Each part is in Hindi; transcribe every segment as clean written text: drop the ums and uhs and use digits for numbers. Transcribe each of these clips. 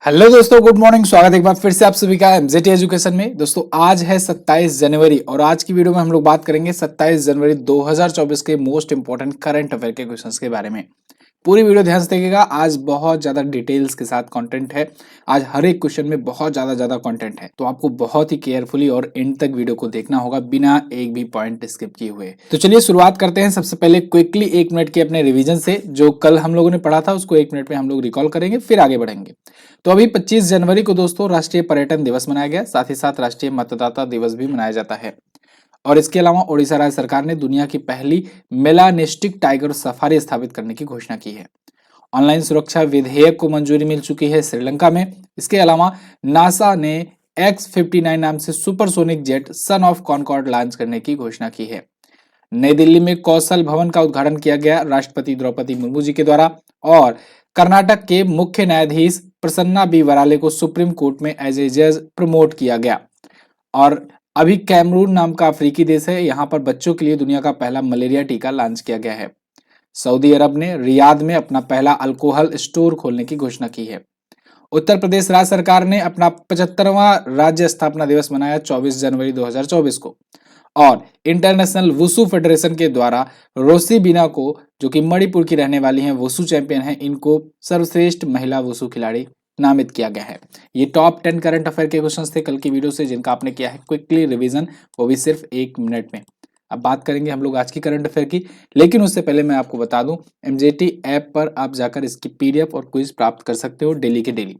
हेलो दोस्तों, गुड मॉर्निंग। स्वागत है एक बार फिर से आप सभी का एमजेटी एजुकेशन में। दोस्तों आज है 27 जनवरी और आज की वीडियो में हम लोग बात करेंगे 27 जनवरी 2024 के मोस्ट इंपॉर्टेंट करंट अफेयर के क्वेश्चंस के बारे में। पूरी वीडियो ध्यान से देखिएगा। आज बहुत ज्यादा डिटेल्स के साथ कंटेंट है। आज हर एक क्वेश्चन में बहुत ज्यादा कंटेंट है, तो आपको बहुत ही केयरफुली और एंड तक वीडियो को देखना होगा बिना एक भी पॉइंट स्किप किए हुए। तो चलिए शुरुआत करते हैं। सबसे पहले क्विकली 1 मिनट के अपने रिवीजन से, जो कल हम लोगों ने पढ़ा था उसको 1 मिनट में हम लोग रिकॉल करेंगे, फिर आगे बढ़ेंगे। तो अभी 25 जनवरी को दोस्तों राष्ट्रीय पर्यटन दिवस मनाया गया, साथ ही साथ राष्ट्रीय मतदाता दिवस भी मनाया जाता है। और इसके अलावा ओडिशा राज्य सरकार ने दुनिया की पहली मेलानेस्टिक टाइगर सफारी स्थापित करने की घोषणा की है। ऑनलाइन सुरक्षा विधेयक को मंजूरी मिल चुकी है श्रीलंका में। इसके अलावा नासा ने X-59 नाम से supersonic jet son of Concorde launch करने की घोषणा की है। नई दिल्ली में कौशल भवन का उद्घाटन किया गया राष्ट्रपति द्रौपदी मुर्मू जी के द्वारा। और कर्नाटक के मुख्य न्यायाधीश प्रसन्ना बी वराले को सुप्रीम कोर्ट में एज ए जज प्रमोट किया गया। और अभी कैमरून नाम का अफ्रीकी देश है, यहाँ पर बच्चों के लिए दुनिया का पहला मलेरिया टीका लॉन्च किया गया है। सऊदी अरब ने रियाद में अपना पहला अल्कोहल स्टोर खोलने की घोषणा की है। उत्तर प्रदेश राज्य सरकार ने अपना 75वां राज्य स्थापना दिवस मनाया 24 जनवरी 2024 को। और इंटरनेशनल वुसु फेडरेशन के द्वारा रोसी बीना को, जो कि मणिपुर की रहने वाली हैं, वुसु चैंपियन हैं, इनको सर्वश्रेष्ठ महिला वुसु खिलाड़ी नामित किया गया है। ये टॉप 10 करंट अफेयर के क्वेश्चंस थे कल की वीडियो से, जिनका आपने किया है क्विकली रिवीजन, वो भी सिर्फ 1 मिनट में। अब बात करेंगे हम लोग आज की करंट अफेयर की, लेकिन उससे पहले मैं आपको बता दूं, एमजेटी ऐप पर आप जाकर इसकी पीडीएफ और क्विज प्राप्त कर सकते हो डेली के डेली।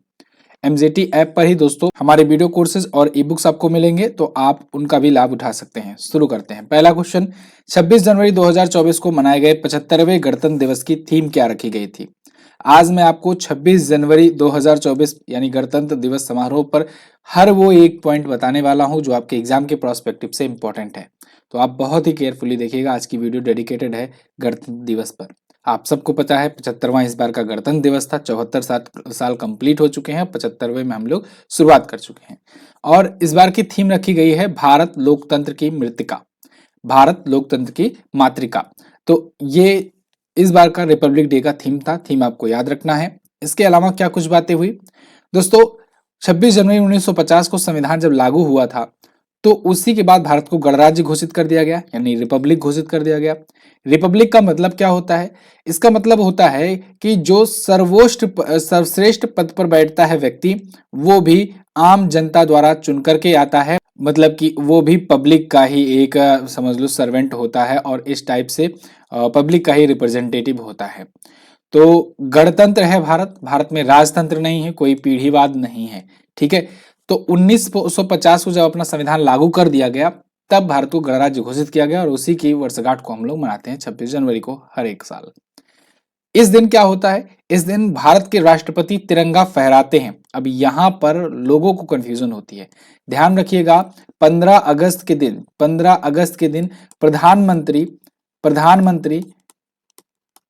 एमजेटी ऐप पर ही दोस्तों हमारे वीडियो कोर्सेज और ई बुक्स आपको मिलेंगे, तो आप उनका भी लाभ उठा सकते हैं। शुरू करते हैं। पहला क्वेश्चन, 26 जनवरी 2024 को मनाए गए 75वें गणतंत्र दिवस की थीम क्या रखी गई थी? आज मैं आपको 26 जनवरी 2024 यानी गणतंत्र दिवस समारोह पर हर वो एक पॉइंट बताने वाला हूं जो आपके एग्जाम के प्रोस्पेक्टिव से इंपॉर्टेंट है। तो आप बहुत ही केयरफुली देखिएगा। आज की वीडियो डेडिकेटेड है गणतंत्र दिवस पर। आप सबको पता है 75वां इस बार का गणतंत्र दिवस था। 74 साल कंप्लीट हो चुके हैं, 75वें में हम लोग शुरुआत कर चुके हैं। और इस बार की थीम रखी गई है भारत लोकतंत्र की मृतिका, भारत लोकतंत्र की मातृका। तो ये इस बार का रिपब्लिक डे का थीम था। थीम आपको याद रखना है। इसके अलावा क्या कुछ बातें हुई दोस्तों? 26 जनवरी 1950 को संविधान जब लागू हुआ था, तो उसी के बाद भारत को गणराज्य घोषित कर दिया गया, यानी रिपब्लिक घोषित कर दिया गया। रिपब्लिक का मतलब क्या होता है? इसका मतलब होता है कि जो सर्वश्रेष्ठ पद पर बैठता है व्यक्ति, वो भी आम जनता द्वारा चुन करके आता है। मतलब कि वो भी पब्लिक का ही एक समझ लो सर्वेंट होता है, और इस टाइप से पब्लिक का ही रिप्रेजेंटेटिव होता है। तो गणतंत्र है भारत। भारत में राजतंत्र नहीं है, कोई पीढ़ीवाद नहीं है, ठीक है। तो 1950 को जब अपना संविधान लागू कर दिया गया, तब भारत को गणराज्य घोषित किया गया, और उसी की वर्षगांठ को हम लोग मनाते हैं 26 जनवरी को हर एक साल। इस दिन क्या होता है? इस दिन भारत के राष्ट्रपति तिरंगा फहराते हैं। अब यहां पर लोगों को कंफ्यूजन होती है, ध्यान रखिएगा। 15 अगस्त के दिन, 15 अगस्त के दिन प्रधानमंत्री प्रधानमंत्री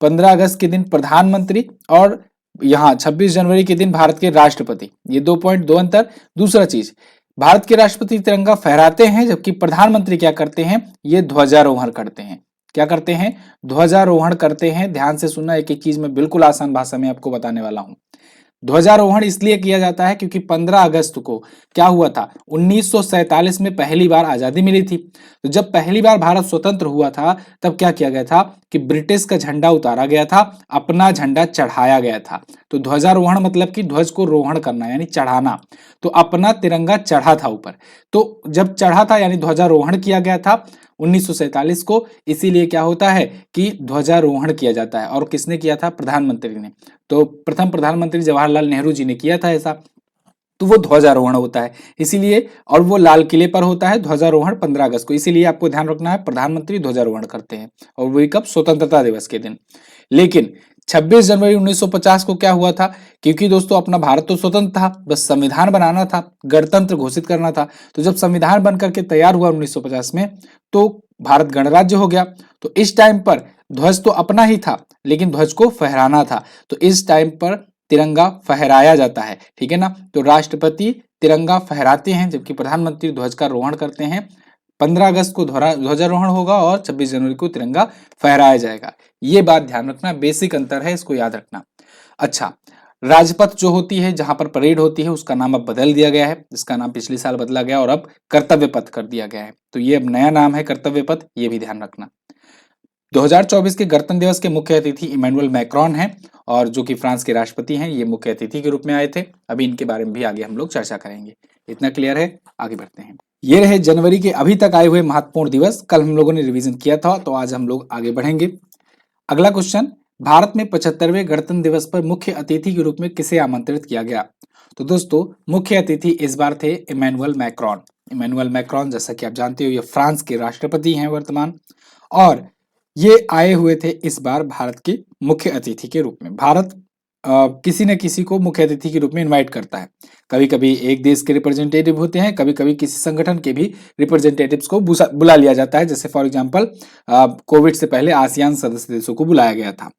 15 अगस्त के दिन प्रधानमंत्री, और यहाँ 26 जनवरी के दिन भारत के राष्ट्रपति। ये 2 पॉइंट, 2 अंतर। दूसरा चीज, भारत के राष्ट्रपति तिरंगा फहराते हैं, जबकि प्रधानमंत्री क्या करते हैं? ये ध्वजारोहण करते हैं। क्या करते हैं? ध्वजारोहण करते हैं। ध्यान से सुनना, एक एक चीज मैं बिल्कुल आसान भाषा में आपको बताने वाला हूं। ध्वजारोहण इसलिए किया जाता है क्योंकि 15 अगस्त को क्या हुआ था? 1947 में पहली बार आजादी मिली थी। तो जब पहली बार भारत स्वतंत्र हुआ था, तब क्या किया गया था कि ब्रिटिश का झंडा उतारा गया था, अपना झंडा चढ़ाया गया था। तो ध्वजारोहण मतलब कि ध्वज को रोहण करना यानी चढ़ाना। तो अपना तिरंगा चढ़ा था ऊपर। तो जब चढ़ा था यानी ध्वजारोहण किया गया था 1947 को, इसीलिए क्या होता है कि ध्वजारोहण किया जाता है। और किसने किया था? प्रधानमंत्री ने। तो प्रथम प्रधानमंत्री जवाहरलाल नेहरू जी ने किया था ऐसा, तो वो ध्वजारोहण होता है इसीलिए। और वो लाल किले पर होता है ध्वजारोहण 15 अगस्त को, इसीलिए आपको ध्यान रखना है प्रधानमंत्री ध्वजारोहण करते हैं। और वही कब? स्वतंत्रता दिवस के दिन। लेकिन 26 जनवरी 1950 को क्या हुआ था? क्योंकि दोस्तों अपना भारत तो स्वतंत्र था, बस संविधान बनाना था, गणतंत्र घोषित करना था। तो जब संविधान बन करके तैयार हुआ 1950 में, तो भारत गणराज्य हो गया। तो इस टाइम पर ध्वज तो अपना ही था, लेकिन ध्वज को फहराना था। तो इस टाइम पर तिरंगा फहराया जाता है, ठीक है ना। तो राष्ट्रपति तिरंगा फहराते हैं, जबकि प्रधानमंत्री ध्वज का रोहण करते हैं। 15 अगस्त को ध्वजारोहण होगा और 26 जनवरी को तिरंगा फहराया जाएगा। ये बात ध्यान रखना, बेसिक अंतर है, इसको याद रखना। अच्छा, राजपथ जो होती है, जहां पर परेड होती है, उसका नाम अब बदल दिया गया है। इसका नाम पिछले साल बदला गया और अब कर्तव्य पथ कर दिया गया है। तो ये अब नया नाम है कर्तव्य पथ, ये भी ध्यान रखना। 2024 के गणतंत्र दिवस के मुख्य अतिथि इमैनुअल मैक्रॉन हैं, और जो कि फ्रांस के राष्ट्रपति हैं। ये मुख्य अतिथि के रूप में आए थे। अभी इनके बारे में भी आगे हम लोग चर्चा करेंगे। इतना क्लियर है, आगे बढ़ते हैं। ये रहे जनवरी के अभी तक आए हुए महत्वपूर्ण दिवस। कल हम लोगों ने रिवीजन किया था, तो आज हम लोग आगे बढ़ेंगे। अगला क्वेश्चन, भारत में 75वें गणतंत्र दिवस पर मुख्य अतिथि के रूप में किसे आमंत्रित किया गया? तो दोस्तों, मुख्य अतिथि इस बार थे इमैनुअल मैक्रॉन। इमैनुअल मैक्रॉन, जैसा कि आप जानते हो, ये फ्रांस के राष्ट्रपति हैं वर्तमान, और ये आए हुए थे इस बार भारत के मुख्य अतिथि के रूप में। भारत किसी न किसी को मुख्य अतिथि के रूप में इनवाइट करता है। कभी कभी एक देश के रिप्रेजेंटेटिव होते हैं, कभी कभी किसी संगठन के भी रिप्रेजेंटेटिव्स को बुला लिया जाता है। जैसे फॉर एग्जांपल कोविड से पहले आसियान सदस्य देशों को बुलाया गया था।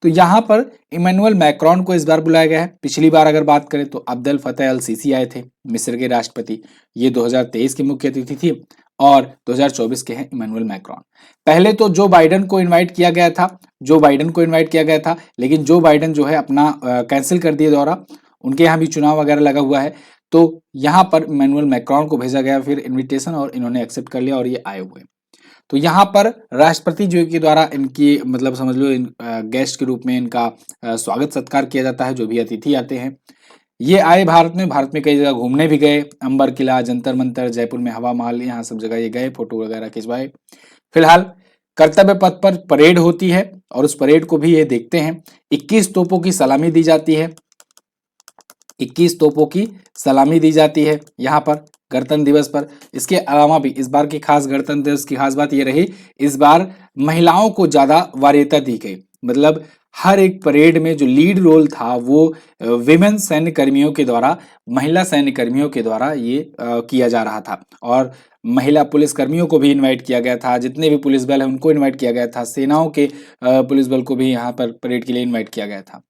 तो यहाँ पर इमैनुअल मैक्रॉन को इस बार बुलाया गया है। पिछली बार अगर बात करें तो अब्देल फतेह अल सीसी आए थे, मिस्र के राष्ट्रपति। ये 2023 के मुख्य अतिथि थे, और 2024 के हैं इमैनुअल मैक्रॉन। पहले तो जो बाइडेन को इनवाइट किया गया था, लेकिन जो बाइडेन जो है अपना कैंसिल कर दिए दौरा। उनके यहाँ भी चुनाव वगैरह लगा हुआ है, तो यहाँ पर इमैनुअल मैक्रॉन को भेजा गया फिर इनविटेशन, और इन्होंने एक्सेप्ट कर लिया और ये आए हुए। तो यहाँ पर राष्ट्रपति जो के द्वारा इनकी मतलब समझ लो गेस्ट के रूप में इनका स्वागत सत्कार किया जाता है, जो भी अतिथि आते हैं। ये आए भारत में कई जगह घूमने भी गए। अंबर किला, जंतर मंतर, जयपुर में हवा महल, यहाँ सब जगह ये गए, फोटो वगैरह खिंचवाए। फिलहाल कर्तव्य पथ पर परेड होती है, और उस परेड को भी ये देखते हैं। 21 तोपों की सलामी दी जाती है। 21 तोपों की सलामी दी जाती है यहाँ पर गणतंत्र दिवस पर। इसके अलावा भी इस बार की खास गणतंत्र दिवस की खास बात ये रही, इस बार महिलाओं को ज्यादा वरीयता दी गई। मतलब हर एक परेड में जो लीड रोल था वो विमेन सैन्य कर्मियों के द्वारा, महिला सैन्य कर्मियों के द्वारा ये किया जा रहा था। और महिला पुलिस कर्मियों को भी इनवाइट किया गया था। जितने भी पुलिस बल है उनको इनवाइट किया गया था। सेनाओं के पुलिस बल को भी यहाँ पर परेड के लिए इनवाइट किया गया था।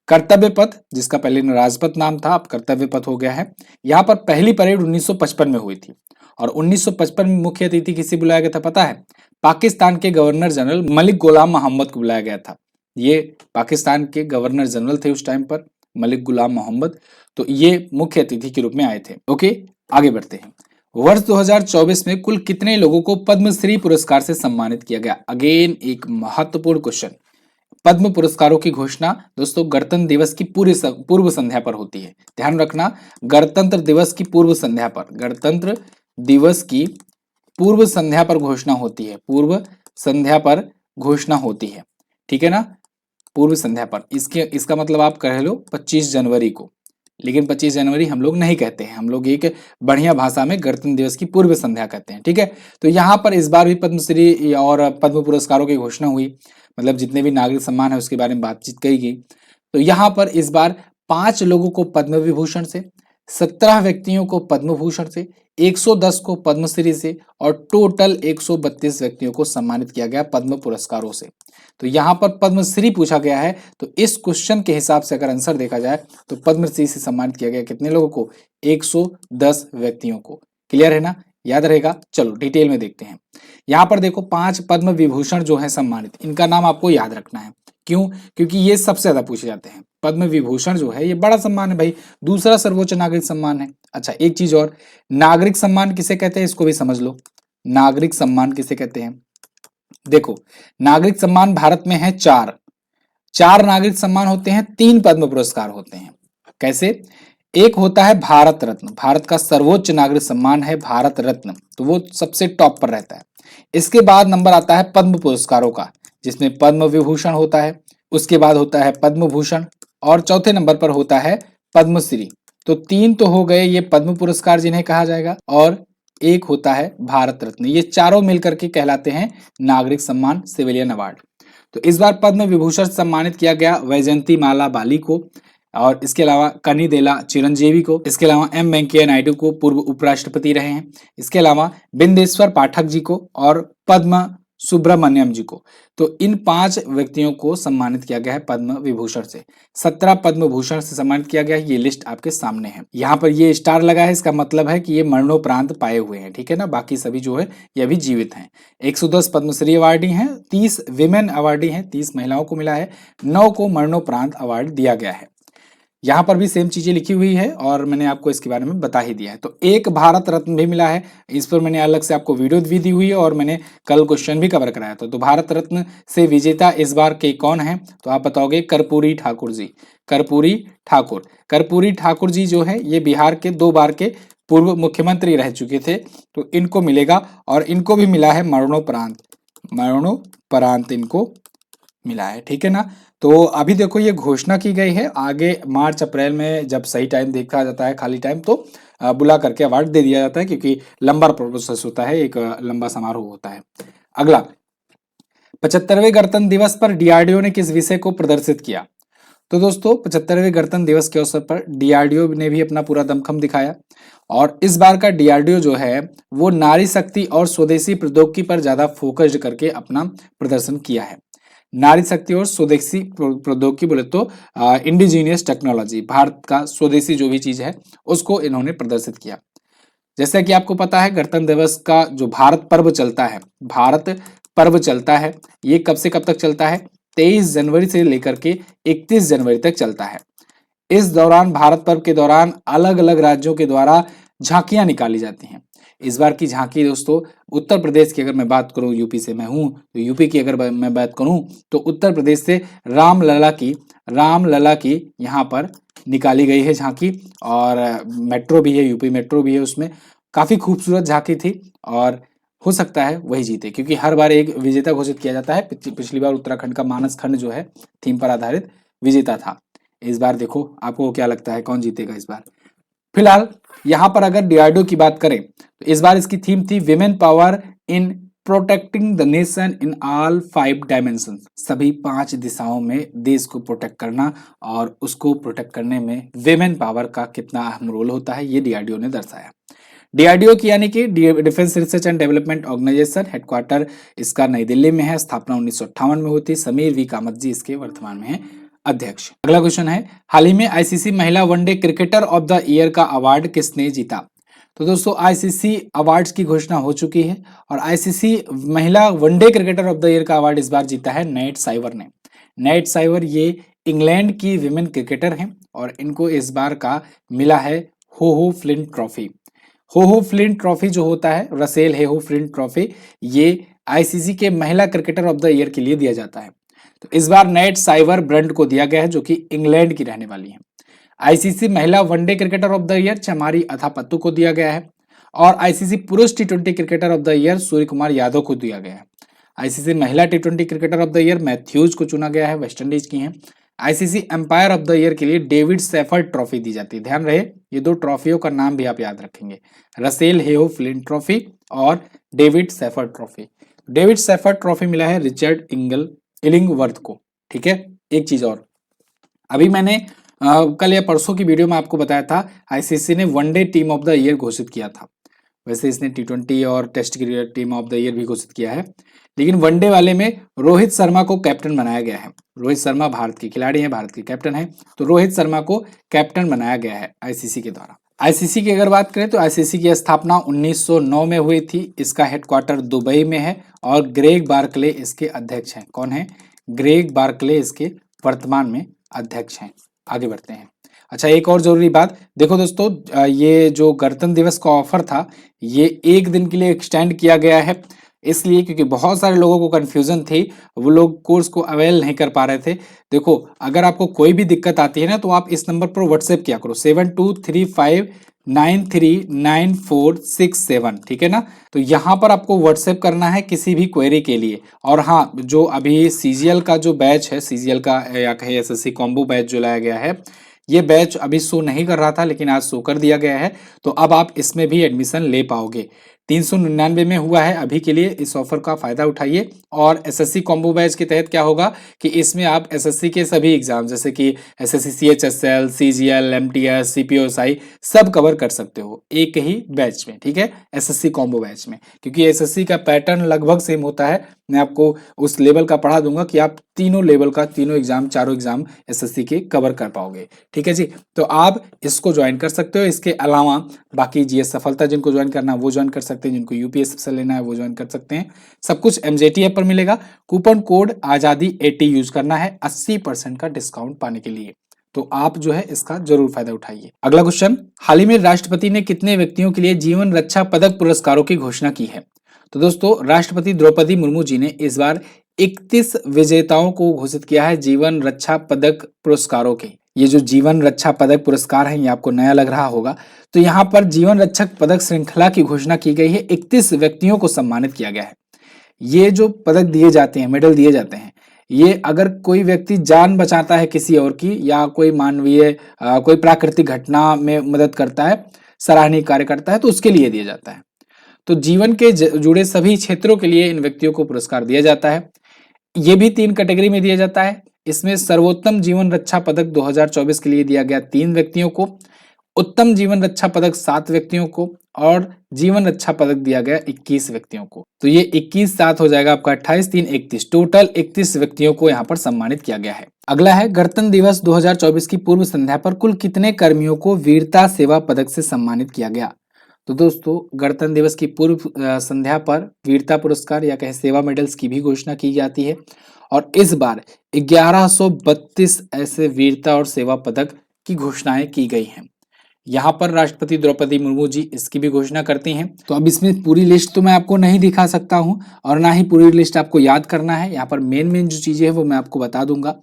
कर्तव्य पथ, जिसका पहले राजपथ नाम था, अब कर्तव्य पथ हो गया है। यहाँ पर पहली परेड 1955 में हुई थी, और 1955 में मुख्य अतिथि किसे बुलाया गया था पता है? पाकिस्तान के गवर्नर जनरल मलिक गुलाम मोहम्मद को बुलाया गया था। ये पाकिस्तान के गवर्नर जनरल थे उस टाइम पर, मलिक गुलाम मोहम्मद। तो ये मुख्य अतिथि के रूप में आए थे। ओके, आगे बढ़ते हैं। वर्ष 2024 में कुल कितने लोगों को पद्मश्री पुरस्कार से सम्मानित किया गया? अगेन एक महत्वपूर्ण क्वेश्चन। पद्म पुरस्कारों की घोषणा दोस्तों गणतंत्र दिवस की पूर्व संध्या पर होती है। ध्यान रखना, गणतंत्र दिवस की पूर्व संध्या पर, गणतंत्र दिवस की पूर्व संध्या पर घोषणा होती है। पूर्व संध्या पर घोषणा होती है, ठीक है ना? पूर्व संध्या पर। इसका मतलब आप कह लो 25 जनवरी को, लेकिन 25 जनवरी हम लोग नहीं कहते हैं। हम लोग एक बढ़िया भाषा में गणतंत्र दिवस की पूर्व संध्या कहते हैं, ठीक है? तो यहाँ पर इस बार भी पद्मश्री और पद्म पुरस्कारों की घोषणा हुई। मतलब जितने भी नागरिक सम्मान है उसके बारे में बातचीत कही गई। तो यहाँ पर इस बार 5 लोगों को पद्म विभूषण से, 17 व्यक्तियों को पद्म भूषण से, 110 को पद्मश्री से, और टोटल 132 व्यक्तियों को सम्मानित किया गया पद्म पुरस्कारों से। तो यहाँ पर पद्मश्री पूछा गया है, तो इस क्वेश्चन के हिसाब से अगर आंसर देखा जाए तो पद्मश्री से सम्मानित किया गया कितने लोगों को? 110 व्यक्तियों को। क्लियर है ना? याद रहेगा? चलो डिटेल में देखते हैं। यहाँ पर देखो 5 पद्म विभूषण जो है सम्मानित, इनका नाम आपको याद रखना है। क्यों? क्योंकि ये सबसे ज्यादा पूछे जाते हैं। पद्म विभूषण जो है ये बड़ा सम्मान है भाई, दूसरा सर्वोच्च नागरिक सम्मान है। अच्छा, एक चीज और, नागरिक सम्मान किसे कहते हैं इसको भी समझ लो। नागरिक सम्मान किसे कहते हैं? देखो, नागरिक सम्मान भारत में है 4 नागरिक सम्मान होते हैं, 3 पद्म पुरस्कार होते हैं। कैसे? एक होता है भारत रत्न, भारत का सर्वोच्च नागरिक सम्मान है भारत रत्न, तो वो सबसे टॉप पर रहता है। इसके बाद नंबर आता है पद्म पुरस्कारों का, जिसमें पद्म विभूषण होता है, उसके बाद होता है पद्म भूषण, और चौथे नंबर पर होता है पद्मश्री। तो 3 तो हो गए ये पद्म पुरस्कार जिन्हें कहा जाएगा, और एक होता है भारत रत्न। ये चारों मिलकर के कहलाते हैं नागरिक सम्मान, सिविलियन अवार्ड। तो इस बार पद्म विभूषण सम्मानित किया गया वैजयंती माला बाली को, और इसके अलावा कनिदेला चिरंजीवी को, इसके अलावा एम वेंकैया नायडू को, पूर्व उपराष्ट्रपति रहे हैं, इसके अलावा बिंदेश्वर पाठक जी को, और पद्म सुब्रमण्यम जी को। तो इन 5 व्यक्तियों को सम्मानित किया गया है पद्म विभूषण से। 17 पद्म भूषण से सम्मानित किया गया है। ये लिस्ट आपके सामने है। यहाँ पर ये स्टार लगा है, इसका मतलब है कि ये मरणोपरांत पाए हुए हैं, ठीक है ना? बाकी सभी जो है ये अभी जीवित हैं। 110 पद्मश्री अवार्डी हैं, 30 विमेन अवार्डी हैं, 30 महिलाओं को मिला है, 9 को मरणोपरांत अवार्ड दिया गया है। यहाँ पर भी सेम चीजें लिखी हुई है और मैंने आपको इसके बारे में बता ही दिया है। तो एक भारत रत्न भी मिला है, इस पर मैंने अलग से आपको वीडियो भी दी हुई है और मैंने कल क्वेश्चन भी कवर कराया था। तो भारत रत्न से विजेता इस बार के कौन है, तो आप बताओगे कर्पूरी ठाकुर जी। कर्पूरी ठाकुर, कर्पूरी ठाकुर जी जो है ये बिहार के 2 बार के पूर्व मुख्यमंत्री रह चुके थे, तो इनको मिलेगा। और इनको भी मिला है मरणोपरांत, मरणोपरांत इनको मिला है, ठीक है ना। तो अभी देखो ये घोषणा की गई है, आगे मार्च अप्रैल में जब सही टाइम देखा जाता है खाली टाइम, तो बुला करके अवार्ड दे दिया जाता है, क्योंकि लंबा प्रोसेस होता है, एक लंबा समारोह होता है। अगला, 75वें गणतंत्र दिवस पर डीआरडीओ ने किस विषय को प्रदर्शित किया। तो दोस्तों 75वें गणतंत्र दिवस के अवसर पर डीआरडीओ ने भी अपना पूरा दमखम दिखाया और इस बार का डीआरडीओ जो है वो नारी शक्ति और स्वदेशी प्रौद्योगिकी पर ज्यादा फोकस्ड करके अपना प्रदर्शन किया है। नारी शक्ति और स्वदेशी प्रौद्योगिकी बोले तो इंडिजीनियस टेक्नोलॉजी, भारत का स्वदेशी जो भी चीज है उसको इन्होंने प्रदर्शित किया। जैसा कि आपको पता है गणतंत्र दिवस का जो भारत पर्व चलता है, भारत पर्व चलता है, ये कब से कब तक चलता है, 23 जनवरी से लेकर के 31 जनवरी तक चलता है। इस दौरान भारत पर्व के दौरान अलग अलग राज्यों के द्वारा झांकियां निकाली जाती हैं। इस बार की झांकी दोस्तों उत्तर प्रदेश की अगर मैं बात करूं, यूपी से मैं हूं तो यूपी की अगर मैं बात करूं तो उत्तर प्रदेश से रामलला की यहाँ पर निकाली गई है झांकी। और मेट्रो भी है, यूपी मेट्रो भी है, उसमें काफी खूबसूरत झांकी थी और हो सकता है वही जीते, क्योंकि हर बार एक विजेता घोषित किया जाता है। पिछली बार उत्तराखंड का मानस खंड जो है थीम पर आधारित विजेता था। इस बार देखो आपको क्या लगता है कौन जीतेगा इस बार। फिलहाल यहाँ पर अगर डीआरडीओ की बात करें तो इस बार इसकी थीम थी women power in protecting the nation in all 5 dimension. सभी 5 दिशाओं में देश को प्रोटेक्ट करना और उसको प्रोटेक्ट करने में विमेन पावर का कितना अहम रोल होता है, ये डीआरडीओ ने दर्शाया। डीआरडीओ की यानी कि defence research and development organisation, headquarter इसका नई दिल्ली में है, स्थापना 1958 में हुई थी। समीर वी कामत जी इसके वर्तमान में है अध्यक्ष। अगला क्वेश्चन है, हाल ही में आईसीसी महिला one day cricketer of the year का अवार्ड किसने जीता। तो दोस्तों आईसीसी अवार्ड्स की घोषणा हो चुकी है और आईसीसी महिला one day cricketer of the year का अवार्ड इस बार जीता है नेट साइवर ने। नेट साइवर ये इंग्लैंड की विमेन क्रिकेटर हैं और इनको इस बार का मिला है हो फ्लिंट ट्रॉफी। हो फ्लिंट ट्रॉफी जो होता है, रसेल हे हो फ्लिंट ट्रॉफी, ये आईसीसी के महिला क्रिकेटर ऑफ द ईयर के लिए दिया जाता है। तो इस बार नेट साइवर ब्रंट को दिया गया है जो कि इंग्लैंड की रहने वाली है। आईसीसी महिला one day cricketer of the year Chamari Athapaththu को दिया गया है और आईसीसी पुरुष टी20 cricketer of the year Surya Kumar Yadav को दिया गया है। आईसीसी महिला टी20 cricketer of the year Matthews को चुना गया है, वेस्टइंडीज की हैं। ICC umpire of the year के लिए डेविड सेफर्ड ट्रॉफी दी जाती है। ध्यान रहे ये 2 ट्रॉफियों का नाम भी आप याद रखेंगे, रसेल हेहो फ्लिंट ट्रॉफी और David shepherd trophy. David shepherd trophy मिला है रिचर्ड इलिंगवर्थ को, ठीक है। एक चीज और, अभी मैंने कल या परसों की वीडियो में आपको बताया था आईसीसी ने one day team of the year घोषित किया था। वैसे इसने टी20 और टेस्ट की टीम ऑफ द ईयर भी घोषित किया है, लेकिन वनडे वाले में रोहित शर्मा को कैप्टन बनाया गया है। रोहित शर्मा भारत के खिलाड़ी हैं, भारत के कैप्टन हैं, तो रोहित शर्मा को कैप्टन बनाया गया है आईसीसी के द्वारा। आईसीसी की अगर बात करें तो आईसीसी की स्थापना 1909 में हुई थी। इसका हेडक्वार्टर दुबई में है और ग्रेग बार्कले इसके अध्यक्ष हैं। कौन है? ग्रेग बार्कले इसके वर्तमान में अध्यक्ष हैं। आगे बढ़ते हैं। अच्छा, एक और जरूरी बात देखो दोस्तों, ये जो गणतंत्र दिवस का ऑफर था ये 1 दिन के लिए एक्सटेंड किया गया है, इसलिए क्योंकि बहुत सारे लोगों को कंफ्यूजन थी, वो लोग कोर्स को अवेल नहीं कर पा रहे थे। देखो अगर आपको कोई भी दिक्कत आती है ना तो आप इस नंबर पर व्हाट्सएप किया करो 7235939467, ठीक है ना। तो यहाँ पर आपको व्हाट्सएप करना है किसी भी क्वेरी के लिए। और हाँ, जो अभी सीजीएल का जो बैच है, सीजीएल का या कहे एसएससी कॉम्बो बैच जो लाया गया है, ये बैच अभी शो नहीं कर रहा था लेकिन आज शो कर दिया गया है, तो अब आप इसमें भी एडमिशन ले पाओगे। 399 में हुआ है अभी के लिए, इस ऑफर का फायदा उठाइए। और एसएससी कॉम्बो बैच के तहत क्या होगा कि इसमें आप एसएससी के सभी एग्जाम जैसे कि एसएससी सीएचएसएल, सीजीएल, एमटीएस, सीपीओएसआई सब कवर कर सकते हो एक ही बैच में, ठीक है, एसएससी कॉम्बो बैच में। क्योंकि एसएससी का पैटर्न लगभग सेम होता है, मैं आपको उस लेवल का पढ़ा दूंगा कि आप तीनों लेवल का, तीनों एग्जाम, चारों एग्जाम एसएससी के कवर कर पाओगे, ठीक है जी। तो आप इसको ज्वाइन कर सकते हो। इसके अलावा बाकी जीएस सफलता जिनको ज्वाइन करना है वो ज्वाइन कर सकते हैं, जिनको यूपीएससी से लेना है वो ज्वाइन कर सकते हैं। सब कुछ एमजेटी ऐप पर मिलेगा। कूपन कोड आजादी 80 यूज करना है 80% का डिस्काउंट पाने के लिए। तो आप जो है इसका जरूर फायदा उठाइए। अगला क्वेश्चन, हाल ही में राष्ट्रपति ने कितने व्यक्तियों के लिए जीवन रक्षा पदक पुरस्कारों की घोषणा की है? तो दोस्तों, राष्ट्रपति द्रौपदी मुर्मू जी ने इस बार 31 विजेताओं को घोषित किया है जीवन रक्षा पदक पुरस्कारों के। ये जो जीवन रक्षा पदक पुरस्कार है, ये आपको नया लग रहा होगा। तो यहाँ पर जीवन रक्षक पदक श्रृंखला की घोषणा की गई है, 31 व्यक्तियों को सम्मानित किया गया है। ये जो पदक दिए जाते हैं, मेडल दिए जाते हैं, ये अगर कोई व्यक्ति जान बचाता है किसी और की, या कोई मानवीय कोई प्राकृतिक घटना में मदद करता है, सराहनीय कार्य करता है, तो उसके लिए दिया जाता है। तो जीवन के जुड़े सभी क्षेत्रों के लिए इन व्यक्तियों को पुरस्कार दिया जाता है। ये भी 3 कैटेगरी में दिया जाता है। इसमें सर्वोत्तम जीवन रक्षा पदक 2024 के लिए दिया गया 3 व्यक्तियों को, उत्तम जीवन रक्षा पदक 7 व्यक्तियों को, और जीवन रक्षा पदक दिया गया 21 व्यक्तियों को। तो ये 21 7 हो जाएगा आपका 28 3 31, टोटल 31 व्यक्तियों को यहाँ पर सम्मानित किया गया है। अगला है, गणतंत्र दिवस 2024 की पूर्व संध्या पर कुल कितने कर्मियों को वीरता सेवा पदक से सम्मानित किया गया? तो दोस्तों, गणतंत्र दिवस की पूर्व संध्या पर वीरता पुरस्कार या कहे सेवा मेडल्स की भी घोषणा की जाती है, और इस बार 1132 ऐसे वीरता और सेवा पदक की घोषणाएं की गई हैं। यहाँ पर राष्ट्रपति द्रौपदी मुर्मू जी इसकी भी घोषणा करती हैं। तो अब इसमें पूरी लिस्ट तो मैं आपको नहीं दिखा सकता हूँ, और ना ही पूरी लिस्ट आपको याद करना है। यहाँ पर मेन जो चीजें हैं वो मैं आपको बता दूंगा।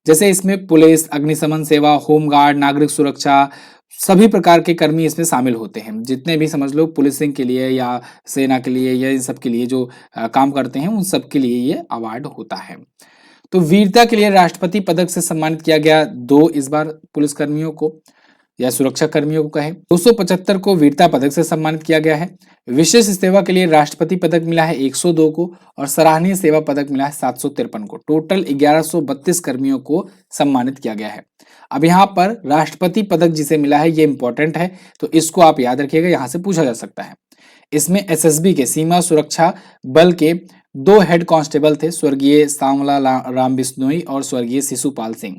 जैसे इसमें पुलिस, अग्निशमन सेवा, होमगार्ड, नागरिक सुरक्षा, सभी प्रकार के कर्मी इसमें शामिल होते हैं। जितने भी समझ लो पुलिसिंग के लिए या सेना के लिए या इन सब के लिए जो काम करते हैं, उन सब के लिए ये अवार्ड होता है। तो वीरता के लिए राष्ट्रपति पदक से सम्मानित किया गया 2 इस बार पुलिसकर्मियों को या सुरक्षा कर्मियों को कहे। 275 को वीरता पदक से सम्मानित किया गया है। विशेष सेवा के लिए राष्ट्रपति पदक मिला है 102 को, और सराहनीय सेवा पदक मिला है 753 को। टोटल 1132 कर्मियों को सम्मानित किया गया है। अब यहाँ पर राष्ट्रपति पदक जिसे मिला है ये इंपॉर्टेंट है, तो इसको आप याद रखिएगा, यहाँ से पूछा जा सकता है। इसमें एसएसबी के सीमा सुरक्षा बल के 2 हेड कांस्टेबल थे, स्वर्गीय सांवला राम बिश्नोई और स्वर्गीय शिशुपाल सिंह।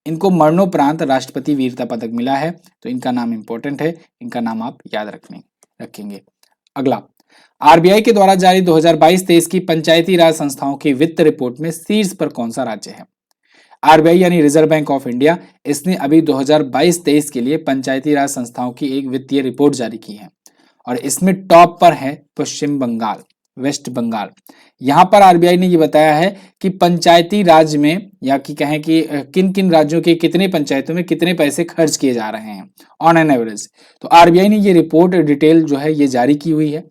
इनको मरणोपरांत राष्ट्रपति वीरता पदक मिला है, तो इनका नाम इंपॉर्टेंट है, इनका नाम आप याद रखेंगे। अगला, आरबीआई के द्वारा जारी 2022-23 की पंचायती राज संस्थाओं की वित्त रिपोर्ट में शीर्ष पर कौन सा राज्य है? आरबीआई यानी रिजर्व बैंक ऑफ इंडिया, इसने अभी 2022-23 के लिए पंचायती राज संस्थाओं की एक वित्तीय रिपोर्ट जारी की है, और इसमें टॉप पर है पश्चिम बंगाल, वेस्ट बंगाल। यहाँ पर आरबीआई ने ये बताया है कि पंचायती राज में, या कि कहें कि किन किन राज्यों के कितने पंचायतों में कितने पैसे खर्च किए जा रहे हैं ऑन एन एवरेज। तो आरबीआई ने ये रिपोर्ट डिटेल जो है ये जारी की हुई है,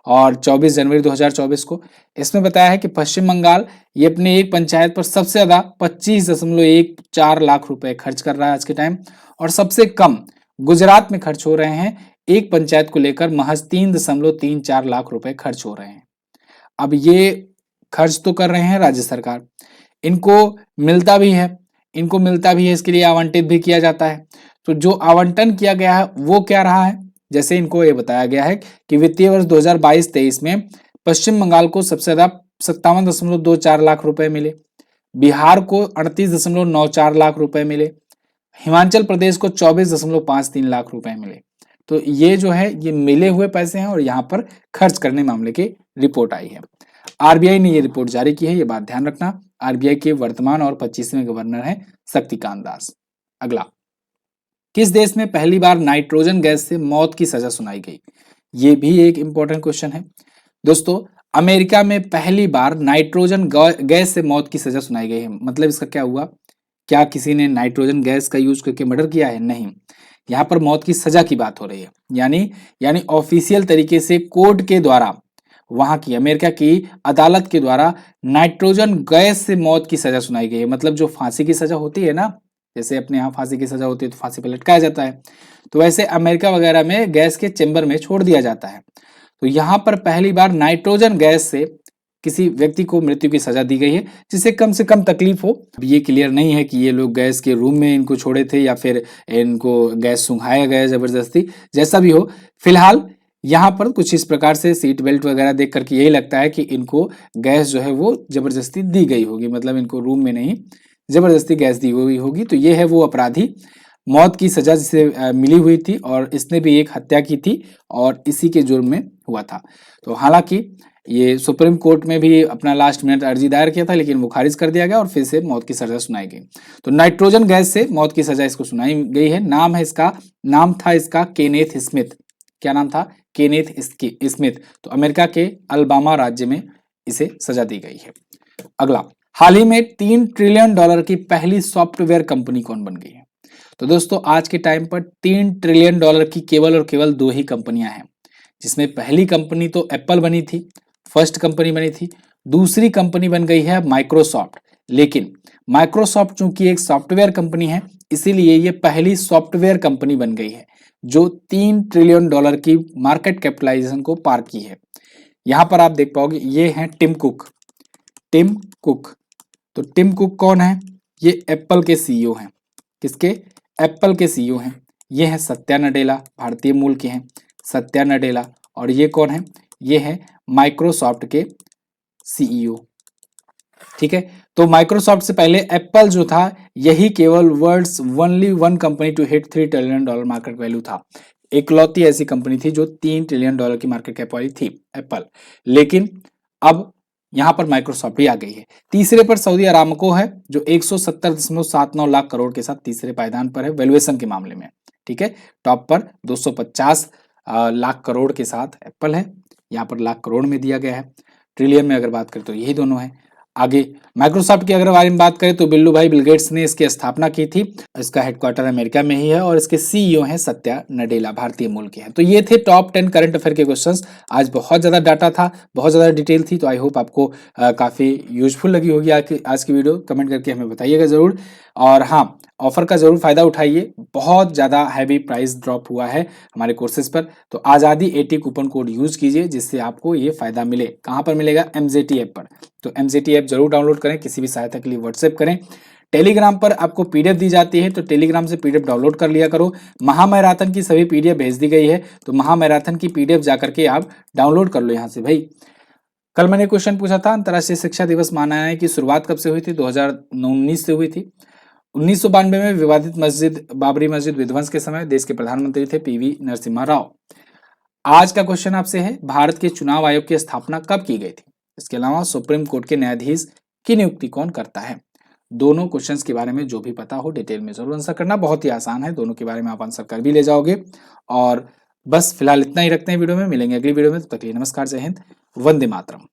और 24 जनवरी 2024 को। इसमें बताया है कि पश्चिम बंगाल ये अपने एक पंचायत पर सबसे ज्यादा 25.14 लाख रुपए खर्च कर रहा है आज के टाइम, और सबसे कम गुजरात में खर्च हो रहे हैं, एक पंचायत को लेकर महज 3.34 लाख रुपए खर्च हो रहे हैं। अब ये खर्च तो कर रहे हैं राज्य सरकार, इनको मिलता भी है, इसके लिए आवंटित भी किया जाता है। तो जो आवंटन किया गया है वो क्या रहा है? जैसे इनको ये बताया गया है कि वित्तीय वर्ष 2022-23 में पश्चिम बंगाल को सबसे ज्यादा 57.24 लाख रुपए मिले, बिहार को 38.94 लाख रुपए मिले, हिमाचल प्रदेश को 24.53 लाख रुपए मिले। तो ये जो है ये मिले हुए पैसे हैं, और यहाँ पर खर्च करने मामले की रिपोर्ट आई है। आरबीआई ने ये रिपोर्ट जारी की है, ये बात ध्यान रखना। आरबीआई के वर्तमान और 25वें गवर्नर हैं शक्तिकांत दास। अगला, किस देश में पहली बार नाइट्रोजन गैस से मौत की सजा सुनाई गई? ये भी एक इंपॉर्टेंट क्वेश्चन है दोस्तों। अमेरिका में पहली बार नाइट्रोजन गैस से मौत की सजा सुनाई गई है। मतलब इसका क्या हुआ? क्या किसी ने नाइट्रोजन गैस का यूज करके मर्डर किया है? नहीं, यहाँ पर मौत की सजा की बात हो रही है। यानी ऑफिशियल तरीके से कोर्ट के द्वारा, वहां की अमेरिका की अदालत के द्वारा नाइट्रोजन गैस से मौत की सजा सुनाई गई है। मतलब जो फांसी की सजा होती है ना, जैसे अपने यहाँ फांसी की सजा होती है तो फांसी पर लटकाया जाता है, तो वैसे अमेरिका वगैरह में गैस के चेंबर में छोड़ दिया जाता है। तो यहाँ पर पहली बार नाइट्रोजन गैस से किसी व्यक्ति को मृत्यु की सजा दी गई है, जिससे कम से कम तकलीफ हो। अब ये क्लियर नहीं है कि ये लोग गैस के रूम में इनको छोड़े थे या फिर इनको गैस सुंघाया गया जबरदस्ती, जैसा भी हो। फिलहाल यहाँ पर कुछ इस प्रकार से सीट बेल्ट वगैरह देख करके यही लगता है कि इनको गैस जो है वो जबरदस्ती दी गई होगी, मतलब इनको रूम में नहीं जबरदस्ती गैस दी हुई होगी। तो ये है वो अपराधी, मौत की सजा जिसे मिली हुई थी, और इसने भी एक हत्या की थी और इसी के जुर्म में हुआ था। तो हालांकि ये सुप्रीम कोर्ट में भी अपना लास्ट मिनट अर्जी दायर किया था, लेकिन वो खारिज कर दिया गया और फिर से मौत की सजा सुनाई गई। तो नाइट्रोजन गैस से मौत की सजा इसको सुनाई गई है। नाम था इसका केनेथ स्मिथ। क्या नाम था? Kenneth Smith. तो अमेरिका के अल्बामा राज्य में इसे सजा दी गई है। अगला, हाल ही में $3 ट्रिलियन की पहली सॉफ्टवेयर कंपनी कौन बन गई है? तो दोस्तों आज के टाइम पर $3 ट्रिलियन की केवल और केवल 2 ही कंपनियां हैं, जिसमें पहली कंपनी तो एप्पल बनी थी, फर्स्ट कंपनी बनी थी। दूसरी कंपनी बन गई है माइक्रोसॉफ्ट। लेकिन माइक्रोसॉफ्ट चूंकि एक सॉफ्टवेयर कंपनी है, इसीलिए ये पहली सॉफ्टवेयर कंपनी बन गई है जो $3 ट्रिलियन की मार्केट कैपिटलाइजेशन को पार की है। यहां पर आप देख पाओगे ये हैं टिम कुक। तो टिम कुक कौन है? ये एप्पल के सीईओ हैं। किसके? एप्पल के सीईओ हैं। ये हैं सत्या नडेला, भारतीय मूल के हैं सत्या नडेला। और ये कौन है? ये है माइक्रोसॉफ्ट के सीईओ। ठीक है, तो माइक्रोसॉफ्ट से पहले एप्पल जो था, यही केवल world's only one company to hit $3 trillion market value था। इकलौती ऐसी कंपनी थी जो $3 ट्रिलियन की मार्केट कैप वाली थी, एप्पल। लेकिन अब यहां पर माइक्रोसॉफ्ट भी आ गई है। तीसरे पर सऊदी अरामको है जो 170.79 लाख करोड़ के साथ तीसरे पायदान पर है वैल्यूएशन के मामले में। ठीक है, टॉप पर 250 लाख करोड़ के साथ एप्पल है। यहाँ पर लाख करोड़ में दिया गया है। ट्रिलियन में अगर बात करें तो यही दोनों है। आगे माइक्रोसॉफ्ट की अगर बारे में बात करें तो बिल्लू भाई बिल गेट्स ने इसकी स्थापना की थी। इसका हेडक्वार्टर अमेरिका में ही है और इसके सीईओ हैं सत्या नडेला, भारतीय मूल के हैं। तो ये थे टॉप 10 करंट अफेयर के क्वेश्चंस। आज बहुत ज्यादा डाटा था, बहुत ज्यादा डिटेल थी, तो आई होप आपको काफी यूजफुल लगी होगी आज की वीडियो। कमेंट करके हमें बताइएगा जरूर। और हाँ, ऑफर का जरूर फायदा उठाइए। बहुत ज्यादा हैवी प्राइस ड्रॉप हुआ है हमारे कोर्सेज पर, तो आजादी 80 कूपन कोड यूज कीजिए जिससे आपको ये फायदा मिले। कहां पर मिलेगा? MZT ऐप पर। तो MZT ऐप जरूर डाउनलोड करें। किसी भी सहायता के लिए व्हाट्सएप करें। टेलीग्राम पर आपको पीडीएफ दी जाती है, तो टेलीग्राम से पीडीएफ डाउनलोड कर लिया करो। महामैराथन की सभी पीडीएफ भेज दी गई है, तो महामैराथन की पीडीएफ जाकर के आप डाउनलोड कर लो यहाँ से भाई। कल मैंने क्वेश्चन पूछा था, अंतर्राष्ट्रीय शिक्षा दिवस मनाने की शुरुआत कब से हुई थी? 2019 से हुई थी। 1992 में विवादित मस्जिद बाबरी मस्जिद विध्वंस के समय देश के प्रधानमंत्री थे PV नरसिम्हा राव। आज का क्वेश्चन आपसे है, भारत के चुनाव आयोग की स्थापना कब की गई थी? इसके अलावा सुप्रीम कोर्ट के न्यायाधीश की नियुक्ति कौन करता है? दोनों क्वेश्चंस के बारे में जो भी पता हो डिटेल में जरूर आंसर करना। बहुत ही आसान है, दोनों के बारे में आप आंसर कर भी ले जाओगे। और बस फिलहाल इतना ही रखते हैं वीडियो में। मिलेंगे अगली वीडियो में, तब तक के लिए नमस्कार, जय हिंद, वंदे मातरम।